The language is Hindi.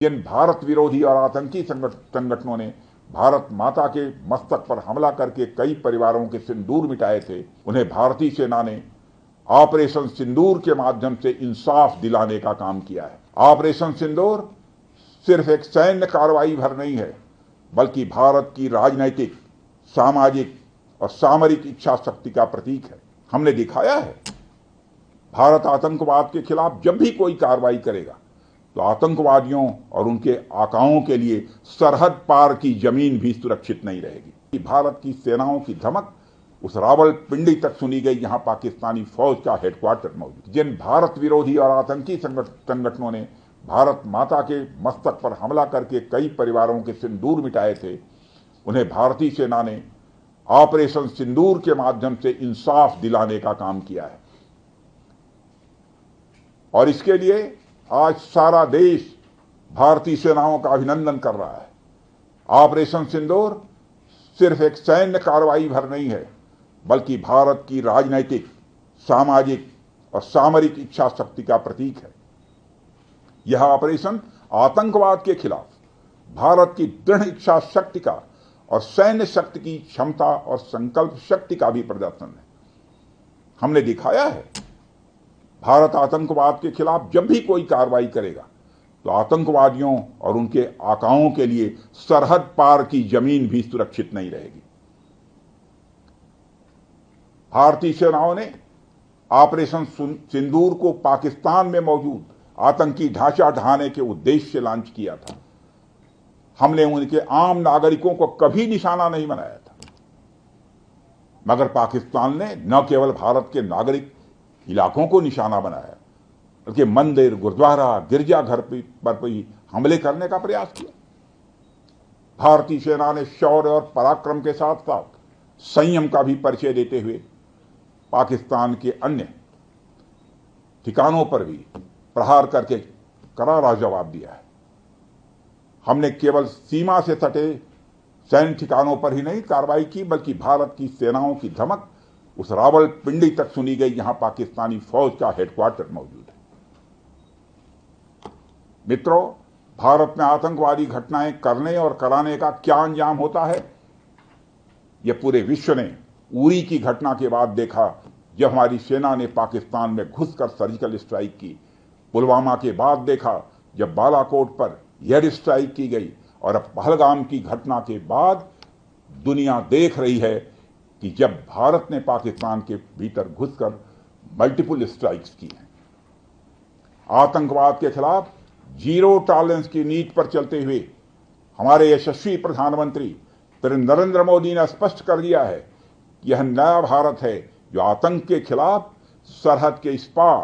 जिन भारत विरोधी और आतंकी संगठनों ने भारत माता के मस्तक पर हमला करके कई परिवारों के सिंदूर मिटाए थे, उन्हें भारतीय सेना ने ऑपरेशन सिंदूर के माध्यम से इंसाफ दिलाने का काम किया है। ऑपरेशन सिंदूर सिर्फ एक सैन्य कार्रवाई भर नहीं है, बल्कि भारत की राजनैतिक, सामाजिक और सामरिक इच्छा शक्ति का प्रतीक है। हमने दिखाया है, भारत आतंकवाद के खिलाफ जब भी कोई कार्रवाई करेगा तो आतंकवादियों और उनके आकाओं के लिए सरहद पार की जमीन भी सुरक्षित नहीं रहेगी। भारत की सेनाओं की धमक उस रावलपिंडी तक सुनी गई जहां पाकिस्तानी फौज का हेडक्वार्टर मौजूद। जिन भारत विरोधी और आतंकी संगठनों ने भारत माता के मस्तक पर हमला करके कई परिवारों के सिंदूर मिटाए थे, उन्हें भारतीय सेना ने ऑपरेशन सिंदूर के माध्यम से इंसाफ दिलाने का काम किया है। और इसके लिए आज सारा देश भारतीय सेनाओं का अभिनंदन कर रहा है। ऑपरेशन सिंदूर सिर्फ एक सैन्य कार्रवाई भर नहीं है, बल्कि भारत की राजनैतिक, सामाजिक और सामरिक इच्छा शक्ति का प्रतीक है। यह ऑपरेशन आतंकवाद के खिलाफ भारत की दृढ़ इच्छा शक्ति का और सैन्य शक्ति की क्षमता और संकल्प शक्ति का भी प्रदर्शन है। हमने दिखाया है, भारत आतंकवाद के खिलाफ जब भी कोई कार्रवाई करेगा तो आतंकवादियों और उनके आकाओं के लिए सरहद पार की जमीन भी सुरक्षित नहीं रहेगी। भारतीय सेनाओं ने ऑपरेशन सिंदूर को पाकिस्तान में मौजूद आतंकी ढांचा ढहाने के उद्देश्य से लॉन्च किया था। हमने उनके आम नागरिकों को कभी निशाना नहीं बनाया था, मगर पाकिस्तान ने न केवल भारत के नागरिक इलाकों को निशाना बनाया, बल्कि मंदिर, गुरुद्वारा, गिरजाघर पर भी हमले करने का प्रयास किया। भारतीय सेना ने शौर्य और पराक्रम के साथ साथ संयम का भी परिचय देते हुए पाकिस्तान के अन्य ठिकानों पर भी प्रहार करके करारा जवाब दिया है। हमने केवल सीमा से सटे सैन्य ठिकानों पर ही नहीं कार्रवाई की, बल्कि भारत की सेनाओं की धमक उस रावलपिंडी तक सुनी गई जहां पाकिस्तानी फौज का हेडक्वार्टर मौजूद है। मित्रों, भारत में आतंकवादी घटनाएं करने और कराने का क्या अंजाम होता है, यह पूरे विश्व ने उरी की घटना के बाद देखा, जब हमारी सेना ने पाकिस्तान में घुसकर सर्जिकल स्ट्राइक की। पुलवामा के बाद देखा, जब बालाकोट पर एयर स्ट्राइक की गई, और अब पहलगाम की घटना के बाद दुनिया देख रही है कि जब भारत ने पाकिस्तान के भीतर घुसकर मल्टीपल स्ट्राइक्स की हैं। आतंकवाद के खिलाफ जीरो टॉलरेंस की नीति पर चलते हुए हमारे यशस्वी प्रधानमंत्री नरेंद्र मोदी ने स्पष्ट कर दिया है कि यह नया भारत है जो आतंक के खिलाफ सरहद के इस पार